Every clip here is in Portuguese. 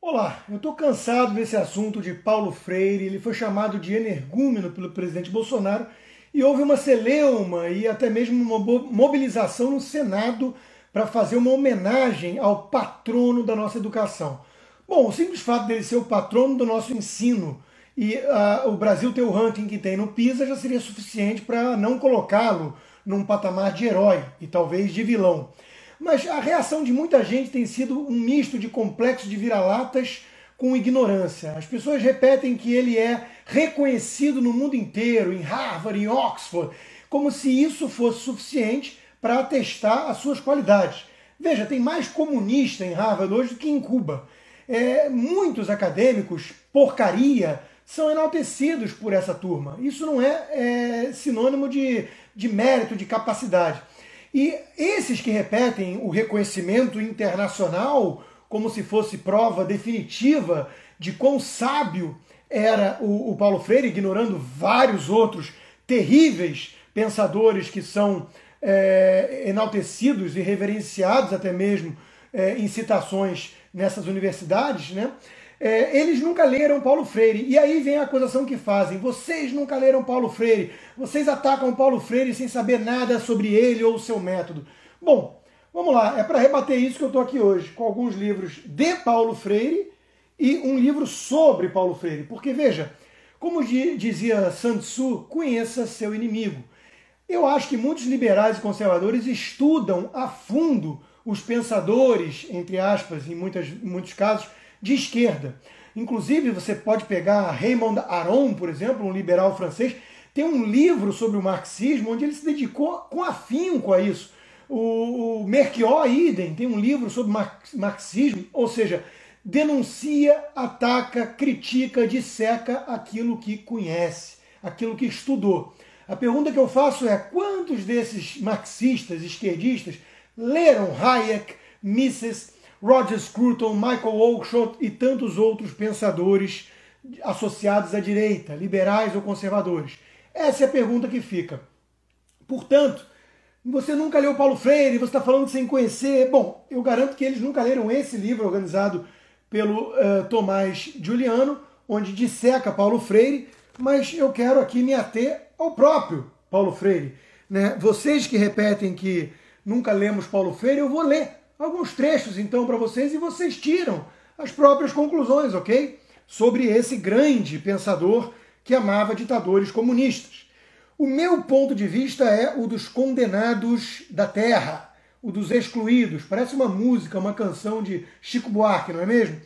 Olá, eu estou cansado desse assunto de Paulo Freire. Ele foi chamado de energúmeno pelo presidente Bolsonaro e houve uma celeuma e até mesmo uma mobilização no Senado para fazer uma homenagem ao patrono da nossa educação. Bom, o simples fato dele ser o patrono do nosso ensino e o Brasil ter o ranking que tem no PISA já seria suficiente para não colocá-lo num patamar de herói e talvez de vilão. Mas a reação de muita gente tem sido um misto de complexo de vira-latas com ignorância. As pessoas repetem que ele é reconhecido no mundo inteiro, em Harvard, em Oxford, como se isso fosse suficiente para atestar as suas qualidades. Veja, tem mais comunista em Harvard hoje do que em Cuba. Muitos acadêmicos, porcaria, são enaltecidos por essa turma. Isso não é sinônimo de mérito, de capacidade. E esses que repetem o reconhecimento internacional como se fosse prova definitiva de quão sábio era o Paulo Freire, ignorando vários outros terríveis pensadores que são enaltecidos e reverenciados até mesmo em citações nessas universidades, né? Eles nunca leram Paulo Freire. E aí vem a acusação que fazem. Vocês nunca leram Paulo Freire. Vocês atacam Paulo Freire sem saber nada sobre ele ou o seu método. Bom, vamos lá. É para rebater isso que eu estou aqui hoje, com alguns livros de Paulo Freire e um livro sobre Paulo Freire. Porque, veja, como dizia Sun Tzu, conheça seu inimigo. Eu acho que muitos liberais e conservadores estudam a fundo os pensadores, entre aspas, em muitos casos, de esquerda. Inclusive, você pode pegar Raymond Aron, por exemplo, um liberal francês, tem um livro sobre o marxismo onde ele se dedicou com afinco a isso. O Melchior Idem tem um livro sobre marxismo, ou seja, denuncia, ataca, critica, disseca aquilo que conhece, aquilo que estudou. A pergunta que eu faço é: quantos desses marxistas, esquerdistas, leram Hayek, Mises, Roger Scruton, Michael Oakeshott e tantos outros pensadores associados à direita, liberais ou conservadores? Essa é a pergunta que fica. Portanto, você nunca leu Paulo Freire, você está falando sem conhecer. Bom, eu garanto que eles nunca leram esse livro organizado pelo Tomás Giuliano, onde disseca Paulo Freire, mas eu quero aqui me ater ao próprio Paulo Freire, né? Vocês que repetem que nunca lemos Paulo Freire, eu vou ler alguns trechos então para vocês e vocês tiram as próprias conclusões, ok? Sobre esse grande pensador que amava ditadores comunistas. O meu ponto de vista é o dos condenados da terra, o dos excluídos. Parece uma música, uma canção de Chico Buarque, não é mesmo?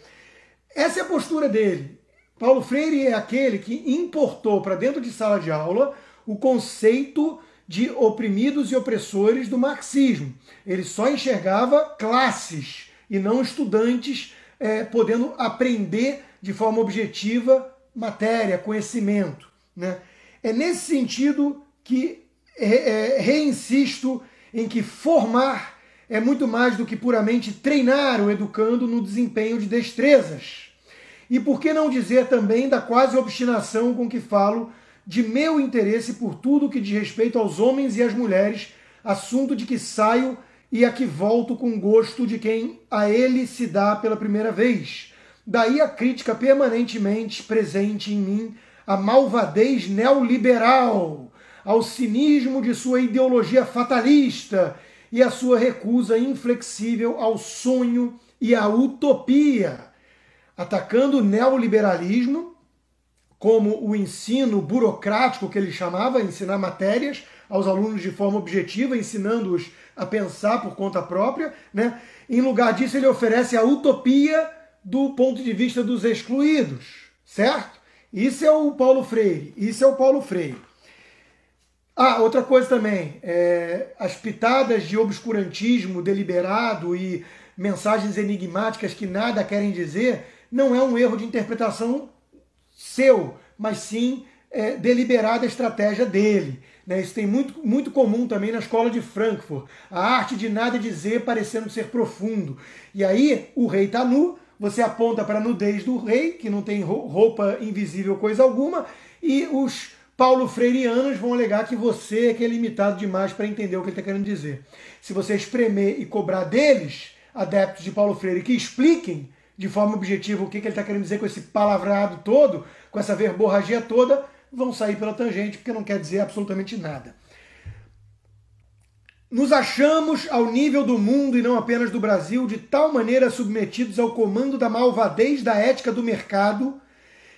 Essa é a postura dele. Paulo Freire é aquele que importou para dentro de sala de aula o conceito de oprimidos e opressores do marxismo. Ele só enxergava classes e não estudantes podendo aprender de forma objetiva matéria, conhecimento, né? É nesse sentido que reinsisto em que formar é muito mais do que puramente treinar o educando no desempenho de destrezas. E por que não dizer também da quase obstinação com que falo de meu interesse por tudo que diz respeito aos homens e às mulheres, assunto de que saio e a que volto com gosto de quem a ele se dá pela primeira vez. Daí a crítica permanentemente presente em mim à malvadez neoliberal, ao cinismo de sua ideologia fatalista e à sua recusa inflexível ao sonho e à utopia, atacando o neoliberalismo como o ensino burocrático que ele chamava, ensinar matérias aos alunos de forma objetiva, ensinando-os a pensar por conta própria, né? Em lugar disso, ele oferece a utopia do ponto de vista dos excluídos, certo? Isso é o Paulo Freire, isso é o Paulo Freire. Outra coisa também, as pitadas de obscurantismo deliberado e mensagens enigmáticas que nada querem dizer, não é um erro de interpretação seu, mas sim deliberada estratégia dele, né? Isso tem muito comum também na escola de Frankfurt, a arte de nada dizer parecendo ser profundo. E aí o rei está nu, você aponta para a nudez do rei, que não tem roupa invisível coisa alguma, e os Paulo Freireanos vão alegar que você é que é limitado demais para entender o que ele está querendo dizer. Se você espremer e cobrar deles, adeptos de Paulo Freire, que expliquem, de forma objetiva o que ele está querendo dizer com esse palavrado todo, com essa verborragia toda, vão sair pela tangente, porque não quer dizer absolutamente nada. Nos achamos ao nível do mundo e não apenas do Brasil, de tal maneira submetidos ao comando da malvadez da ética do mercado,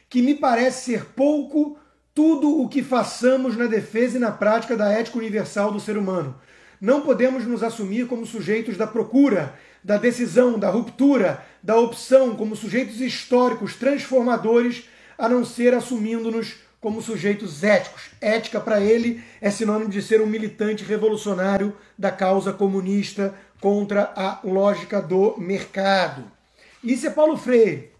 que me parece ser pouco tudo o que façamos na defesa e na prática da ética universal do ser humano. Não podemos nos assumir como sujeitos da procura, da decisão, da ruptura, da opção, como sujeitos históricos transformadores, a não ser assumindo-nos como sujeitos éticos. Ética, para ele, é sinônimo de ser um militante revolucionário da causa comunista contra a lógica do mercado. Isso é Paulo Freire.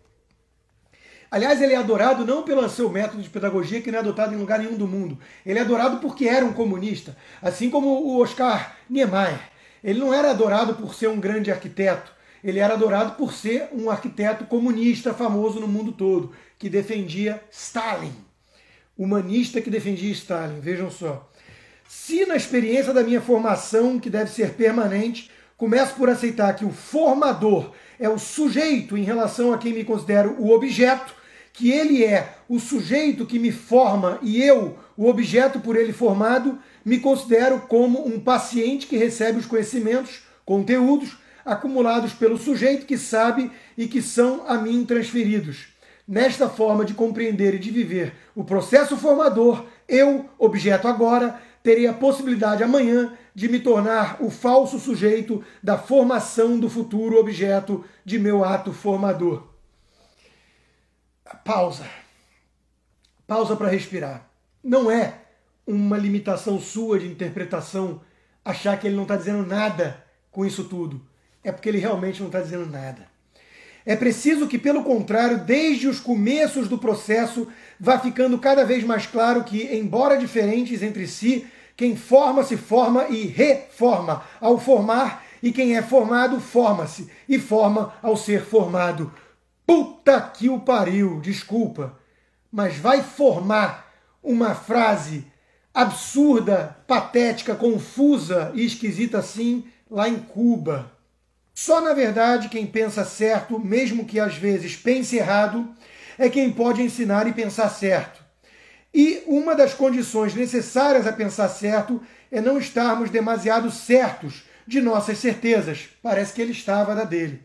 Aliás, ele é adorado não pelo seu método de pedagogia, que não é adotado em lugar nenhum do mundo. Ele é adorado porque era um comunista, assim como o Oscar Niemeyer. Ele não era adorado por ser um grande arquiteto, ele era adorado por ser um arquiteto comunista famoso no mundo todo, que defendia Stalin. Humanista que defendia Stalin, vejam só. Se na experiência da minha formação, que deve ser permanente, começo por aceitar que o formador é o sujeito em relação a quem me considero o objeto, que ele é o sujeito que me forma e eu, o objeto por ele formado, me considero como um paciente que recebe os conhecimentos, conteúdos, acumulados pelo sujeito que sabe e que são a mim transferidos. Nesta forma de compreender e de viver o processo formador, eu, objeto agora, terei a possibilidade amanhã de me tornar o falso sujeito da formação do futuro objeto de meu ato formador. Pausa. Pausa para respirar. Não é uma limitação sua de interpretação achar que ele não está dizendo nada com isso tudo. É porque ele realmente não está dizendo nada. É preciso que, pelo contrário, desde os começos do processo, vá ficando cada vez mais claro que, embora diferentes entre si, quem forma se forma e reforma ao formar, e quem é formado forma-se e forma ao ser formado. Puta que o pariu, desculpa, mas vai formar uma frase absurda, patética, confusa e esquisita assim lá em Cuba. Só, na verdade, quem pensa certo, mesmo que às vezes pense errado, é quem pode ensinar e pensar certo. E uma das condições necessárias a pensar certo é não estarmos demasiado certos de nossas certezas. Parece que ele estava da dele.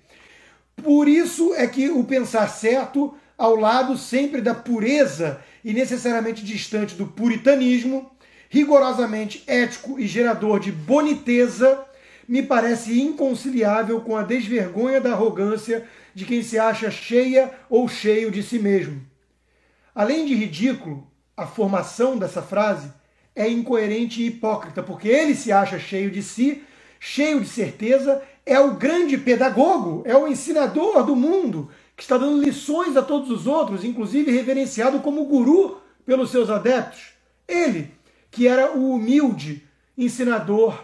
Por isso é que o pensar certo, ao lado sempre da pureza e necessariamente distante do puritanismo, rigorosamente ético e gerador de boniteza, me parece inconciliável com a desvergonha da arrogância de quem se acha cheia ou cheio de si mesmo. Além de ridículo, a formação dessa frase é incoerente e hipócrita, porque ele se acha cheio de si, cheio de certeza, é o grande pedagogo, é o ensinador do mundo, que está dando lições a todos os outros, inclusive reverenciado como guru pelos seus adeptos. Ele, que era o humilde ensinador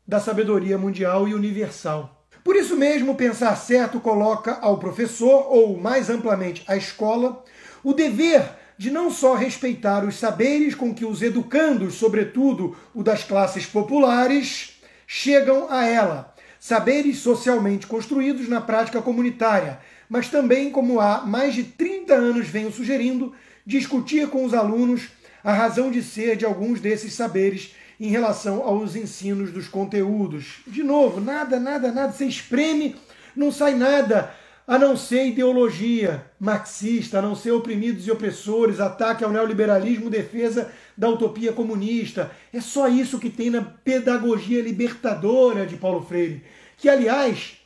da sabedoria mundial e universal. Por isso mesmo, pensar certo coloca ao professor, ou mais amplamente à escola, o dever de não só respeitar os saberes com que os educandos, sobretudo o das classes populares, chegam a ela, saberes socialmente construídos na prática comunitária, mas também, como há mais de 30 anos venho sugerindo, discutir com os alunos a razão de ser de alguns desses saberes em relação aos ensinos dos conteúdos. De novo, nada, você espreme, não sai nada, a não ser ideologia marxista, a não ser oprimidos e opressores, ataque ao neoliberalismo, defesa da utopia comunista. É só isso que tem na pedagogia libertadora de Paulo Freire, que, aliás,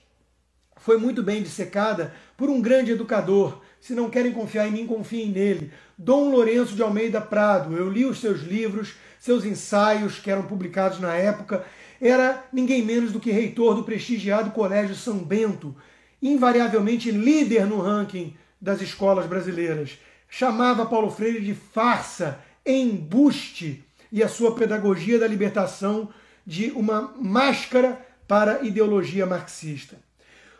foi muito bem dissecada por um grande educador. Se não querem confiar em mim, confiem nele. Dom Lourenço de Almeida Prado. Eu li os seus livros, seus ensaios, que eram publicados na época. Era ninguém menos do que reitor do prestigiado Colégio São Bento, invariavelmente líder no ranking das escolas brasileiras. Chamava Paulo Freire de farsa, embuste, e a sua pedagogia da libertação de uma máscara para a ideologia marxista.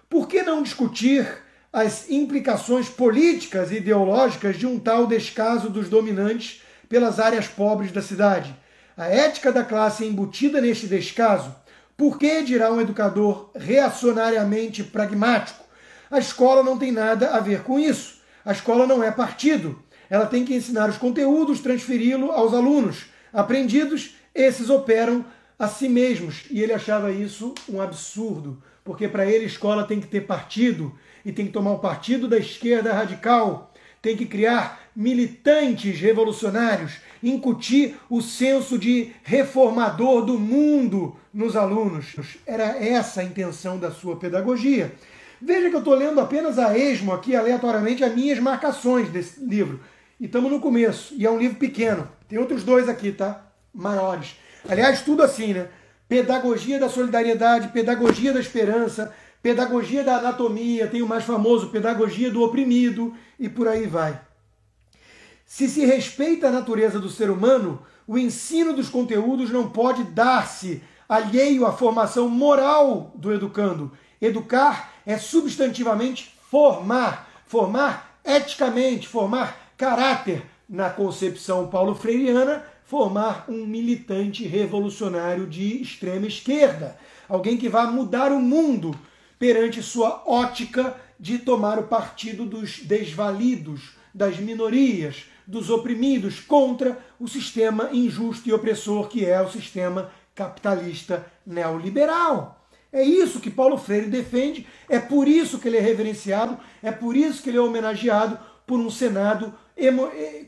Por que não discutir as implicações políticas e ideológicas de um tal descaso dos dominantes pelas áreas pobres da cidade? A ética da classe é embutida neste descaso. Por que, dirá um educador reacionariamente pragmático, A escola não tem nada a ver com isso. A escola não é partido. Ela tem que ensinar os conteúdos, transferi-lo aos alunos. Aprendidos, esses operam a si mesmos. E ele achava isso um absurdo, porque para ele a escola tem que ter partido, e tem que tomar o partido da esquerda radical, tem que criar militantes revolucionários, incutir o senso de reformador do mundo nos alunos. Era essa a intenção da sua pedagogia. Veja que eu estou lendo apenas a esmo aqui, aleatoriamente, as minhas marcações desse livro. E estamos no começo, e é um livro pequeno. Tem outros dois aqui, tá? Maiores. Aliás, tudo assim, né? Pedagogia da solidariedade, pedagogia da esperança, pedagogia da anatomia, tem o mais famoso, pedagogia do oprimido, e por aí vai. Se respeita a natureza do ser humano, o ensino dos conteúdos não pode dar-se alheio à formação moral do educando. Educar é substantivamente formar, formar eticamente, formar caráter. Na concepção paulo-freiriana, formar um militante revolucionário de extrema esquerda. Alguém que vai mudar o mundo perante sua ótica de tomar o partido dos desvalidos, das minorias, dos oprimidos, contra o sistema injusto e opressor que é o sistema capitalista neoliberal. É isso que Paulo Freire defende, é por isso que ele é reverenciado, é por isso que ele é homenageado por um Senado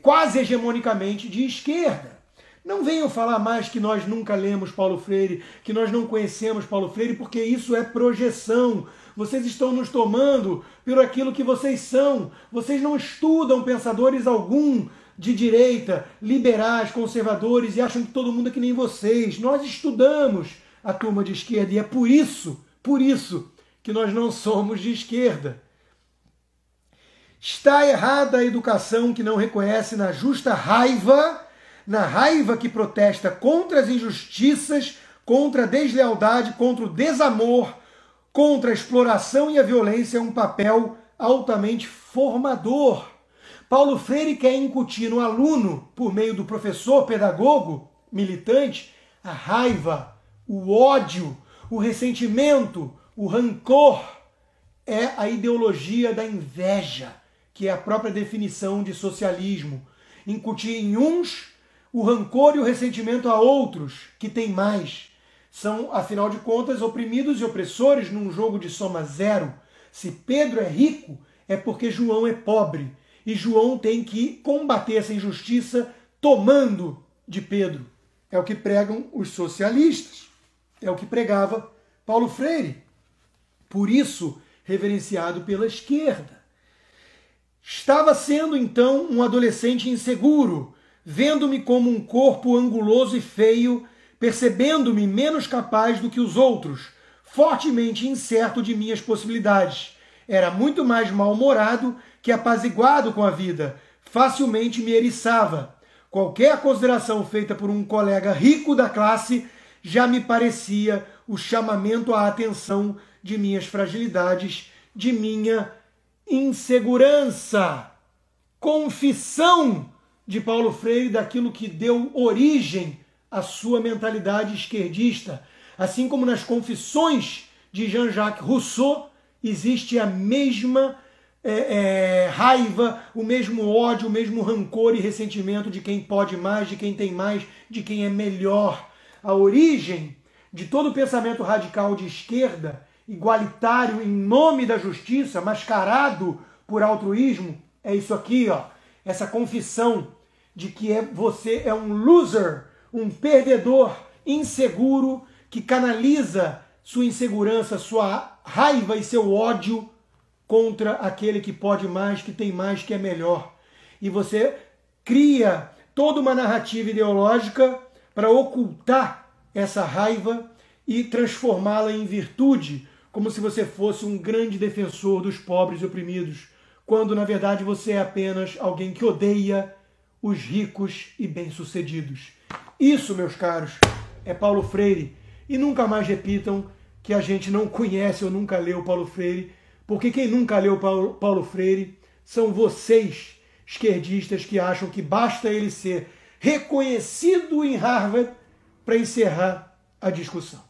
quase hegemonicamente de esquerda. Não venham falar mais que nós nunca lemos Paulo Freire, que nós não conhecemos Paulo Freire, porque isso é projeção. Vocês estão nos tomando por aquilo que vocês são. Vocês não estudam pensadores algum de direita, liberais, conservadores, e acham que todo mundo é que nem vocês. Nós estudamos a turma de esquerda, e é por isso que nós não somos de esquerda. Está errada a educação que não reconhece na justa raiva, na raiva que protesta contra as injustiças, contra a deslealdade, contra o desamor, contra a exploração e a violência, um papel altamente formador. Paulo Freire quer incutir no aluno, por meio do professor, pedagogo, militante, a raiva, o ódio, o ressentimento, o rancor. É a ideologia da inveja, que é a própria definição de socialismo. Incutir em uns o rancor e o ressentimento a outros, que têm mais. São, afinal de contas, oprimidos e opressores num jogo de soma zero. Se Pedro é rico, é porque João é pobre. E João tem que combater essa injustiça tomando de Pedro. É o que pregam os socialistas. É o que pregava Paulo Freire. Por isso, reverenciado pela esquerda. Estava sendo, então, um adolescente inseguro, vendo-me como um corpo anguloso e feio, percebendo-me menos capaz do que os outros, fortemente incerto de minhas possibilidades. Era muito mais mal-humorado que apaziguado com a vida, facilmente me eriçava. Qualquer consideração feita por um colega rico da classe já me parecia o chamamento à atenção de minhas fragilidades, de minha insegurança. Confissão de Paulo Freire daquilo que deu origem à sua mentalidade esquerdista. Assim como nas confissões de Jean-Jacques Rousseau, existe a mesma raiva, o mesmo ódio, o mesmo rancor e ressentimento de quem pode mais, de quem tem mais, de quem é melhor. A origem de todo o pensamento radical de esquerda, igualitário em nome da justiça, mascarado por altruísmo, é isso aqui, ó. Essa confissão de que você é um loser, um perdedor, inseguro, que canaliza sua insegurança, sua raiva e seu ódio contra aquele que pode mais, que tem mais, que é melhor. E você cria toda uma narrativa ideológica para ocultar essa raiva e transformá-la em virtude, como se você fosse um grande defensor dos pobres e oprimidos, quando na verdade você é apenas alguém que odeia os ricos e bem-sucedidos. Isso, meus caros, é Paulo Freire. E nunca mais repitam que a gente não conhece ou nunca leu Paulo Freire, porque quem nunca leu Paulo Freire são vocês, esquerdistas, que acham que basta ele ser reconhecido em Harvard para encerrar a discussão.